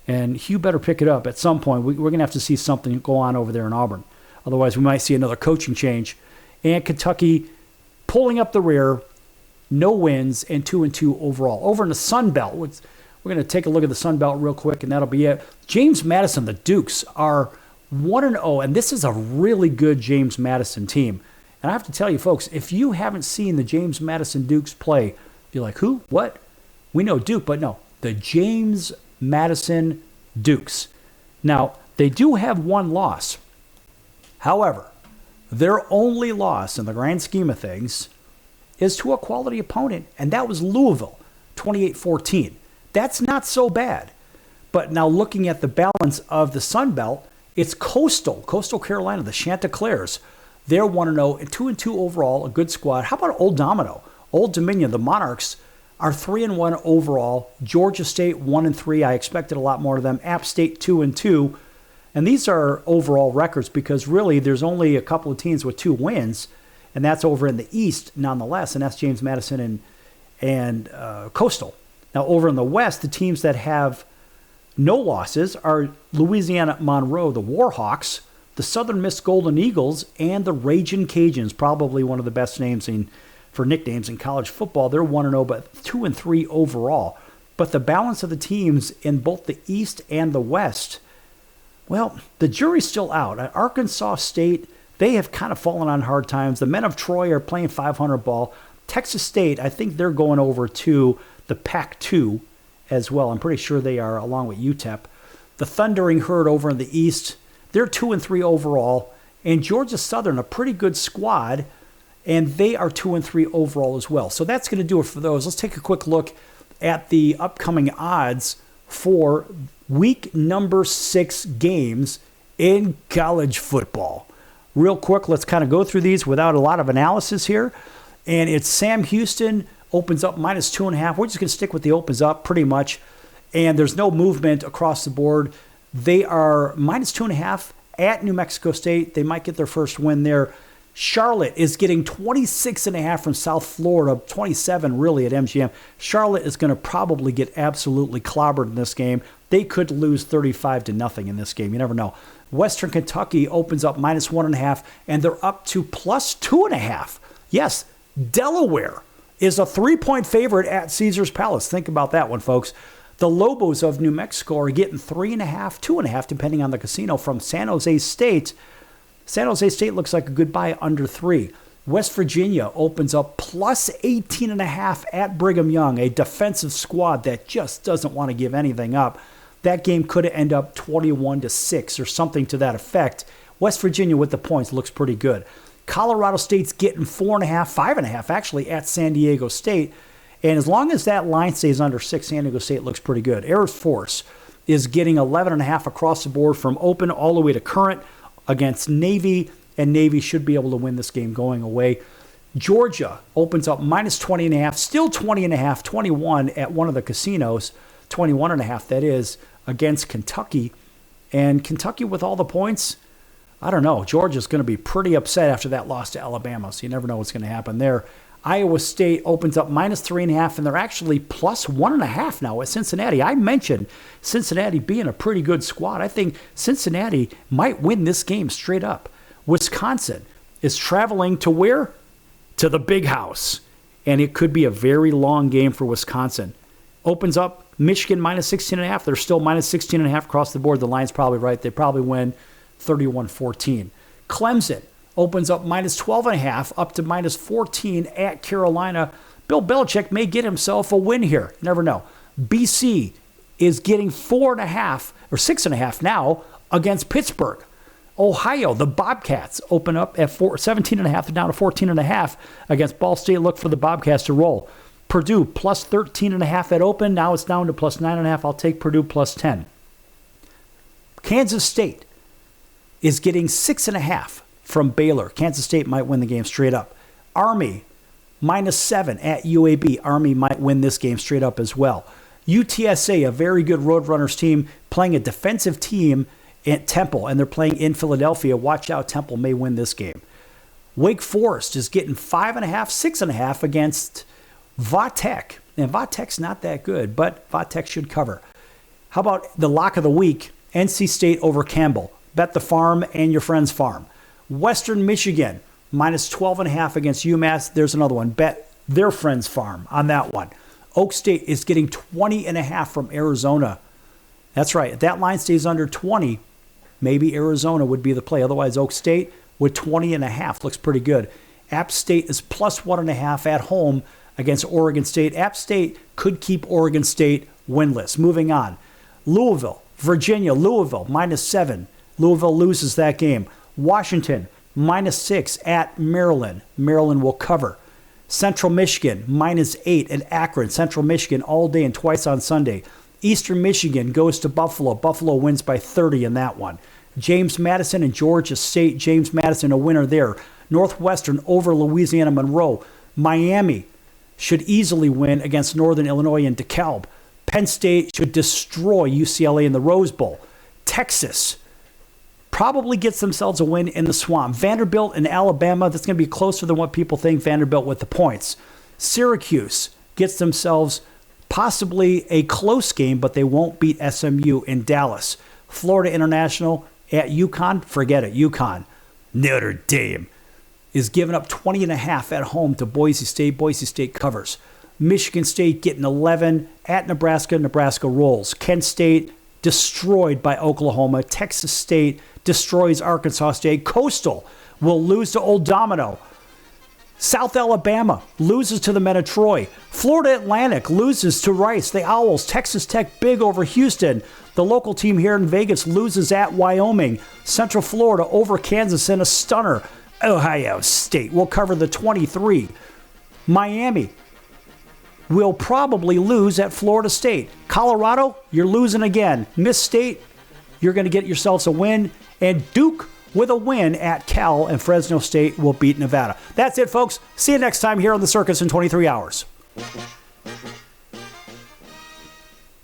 And Hugh better pick it up at some point. We're going to have to see something go on over there in Auburn. Otherwise, we might see another coaching change. And Kentucky pulling up the rear, no wins, and 2-2 overall. Over in the Sun Belt, we're going to take a look at the Sun Belt real quick, and that'll be it. James Madison, the Dukes, are 1-0, and this is a really good James Madison team. And I have to tell you, folks, if you haven't seen the James Madison Dukes play, you're like, who? What? We know Duke, but no, the James Madison Dukes. Now, they do have one loss. However, their only loss in the grand scheme of things is to a quality opponent, and that was Louisville, 28-14. That's not so bad. But now looking at the balance of the Sun Belt, it's Coastal Carolina, the Chanticleers. They're 1-0 and 2-2 overall, a good squad. How about Old Domino? Old Dominion, the Monarchs, are 3-1 overall. Georgia State 1-3. I expected a lot more of them. App State 2-2. And these are overall records because really there's only a couple of teams with 2 wins, and that's over in the East nonetheless, and that's James Madison and Coastal. Now over in the West, the teams that have no losses are Louisiana Monroe, the Warhawks, the Southern Miss Golden Eagles, and the Ragin' Cajuns, probably one of the best names for nicknames in college football. They're 1-0, but 2-3 overall. But the balance of the teams in both the East and the West, well, the jury's still out. At Arkansas State, they have kind of fallen on hard times. The men of Troy are playing 500 ball. Texas State, I think they're going over to the Pac-2 as well. I'm pretty sure they are, along with UTEP. The Thundering Herd over in the East, they're 2-3 overall. And Georgia Southern, a pretty good squad, and they are 2-3 overall as well. So that's going to do it for those. Let's take a quick look at the upcoming odds for week number 6 games in college football. Real quick, let's kind of go through these without a lot of analysis here. And it's Sam Houston opens up -2.5. We're just going to stick with the opens up pretty much. And there's no movement across the board. They are -2.5 at New Mexico State. They might get their first win there. Charlotte is getting 26.5 from South Florida, 27 really at MGM. Charlotte is going to probably get absolutely clobbered in this game. They could lose 35-0 in this game. You never know. Western Kentucky opens up -1.5, and they're up to +2.5. Yes, Delaware is a 3-point favorite at Caesars Palace. Think about that one, folks. The Lobos of New Mexico are getting 3.5, 2.5, depending on the casino, from San Jose State. San Jose State looks like a good buy under 3. West Virginia opens up +18.5 at Brigham Young, a defensive squad that just doesn't want to give anything up. That game could end up 21-6 or something to that effect. West Virginia with the points looks pretty good. Colorado State's getting 4.5, 5.5 actually at San Diego State. And as long as that line stays under 6, San Diego State looks pretty good. Air Force is getting 11.5 across the board from open all the way to current against Navy, and Navy should be able to win this game going away. Georgia opens up -20.5, still 20.5, 21 at one of the casinos, 21.5 that is, against Kentucky. And Kentucky with all the points, I don't know. Georgia's going to be pretty upset after that loss to Alabama, so you never know what's going to happen there. Iowa State opens up -3.5, and they're actually +1.5 now at Cincinnati. I mentioned Cincinnati being a pretty good squad. I think Cincinnati might win this game straight up. Wisconsin is traveling to where? to the big house. And it could be a very long game for Wisconsin. Opens up Michigan minus 16.5. They're still minus 16.5 across the board. The line's probably right. They probably win 31-14. Clemson opens up minus 12.5 up to minus 14 at Carolina. Bill Belichick may get himself a win here. You never know. BC is getting 4.5 or 6.5 now against Pittsburgh. Ohio, the Bobcats open up at 17.5 down to 14.5 against Ball State. Look for the Bobcats to roll. Purdue plus 13.5 at open. Now it's down to plus 9.5. I'll take Purdue plus 10. Kansas State is getting 6.5 from Baylor. Kansas State might win the game straight up. Army minus 7 at UAB. Army might win this game straight up as well. UTSA, a very good Roadrunners team, playing a defensive team at Temple, and they're playing in Philadelphia. Watch out, Temple may win this game. Wake Forest is getting 5.5, 6.5 against Vatek. And Vatek's not that good, but Vatek should cover. How about the lock of the week? NC State over Campbell. Bet the farm and your friend's farm. Western Michigan, minus 12.5 against UMass. There's another one. Bet their friend's farm on that one. Oak State is getting 20.5 from Arizona. That's right. If that line stays under 20, maybe Arizona would be the play. Otherwise, Oak State with 20.5 looks pretty good. App State is plus 1.5 at home against Oregon State. App State could keep Oregon State winless. Moving on. Louisville, Virginia, Louisville, minus 7. Louisville loses that game. Washington, minus 6 at Maryland. Maryland will cover. Central Michigan, minus 8 at Akron. Central Michigan all day and twice on Sunday. Eastern Michigan goes to Buffalo. Buffalo wins by 30 in that one. James Madison and Georgia State. James Madison a winner there. Northwestern over Louisiana Monroe. Miami should easily win against Northern Illinois and DeKalb. Penn State should destroy UCLA in the Rose Bowl. Texas probably gets themselves a win in the Swamp. Vanderbilt and Alabama, that's going to be closer than what people think. Vanderbilt with the points. Syracuse gets themselves possibly a close game, but they won't beat SMU in Dallas. Florida International at UConn, forget it, UConn. Notre Dame is giving up 20.5 at home to Boise State. Boise State covers. Michigan State getting 11 at Nebraska. Nebraska rolls. Kent State destroyed by Oklahoma. Texas State destroys Arkansas State. Coastal will lose to Old Domino. South Alabama loses to the Men of Troy. Florida Atlantic loses to Rice. The Owls. Texas Tech big over Houston. The local team here in Vegas loses at Wyoming. Central Florida over Kansas in a stunner. Ohio State will cover the 23. Miami will probably lose at Florida State. Colorado, you're losing again. Miss State, you're going to get yourselves a win. And Duke with a win at Cal, and Fresno State will beat Nevada. That's it, folks. See you next time here on the Circus in 23 hours.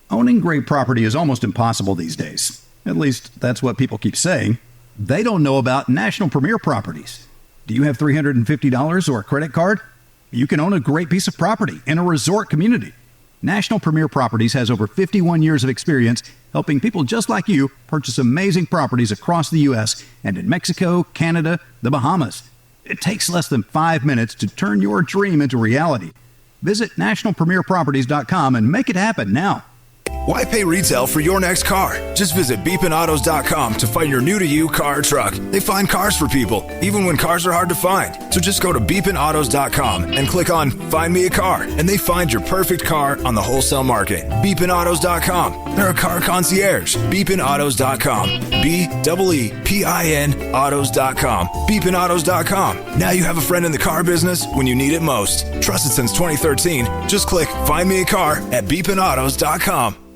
Owning great property is almost impossible these days. At least that's what people keep saying. They don't know about National Premier Properties. Do you have $350 or a credit card? You can own a great piece of property in a resort community. National Premier Properties has over 51 years of experience helping people just like you purchase amazing properties across the U.S. and in Mexico, Canada, the Bahamas. It takes less than 5 minutes to turn your dream into reality. Visit nationalpremierproperties.com and make it happen now. Why pay retail for your next car? Just visit beepinautos.com to find your new-to-you car or truck. They find cars for people, even when cars are hard to find. So just go to beepinautos.com and click on Find Me a Car, and they find your perfect car on the wholesale market. Beepinautos.com. They're a car concierge. Beepinautos.com. B-E-E-P-I-N autos.com. Beepinautos.com. Now you have a friend in the car business when you need it most. Trusted since 2013. Just click Find Me a Car at beepinautos.com.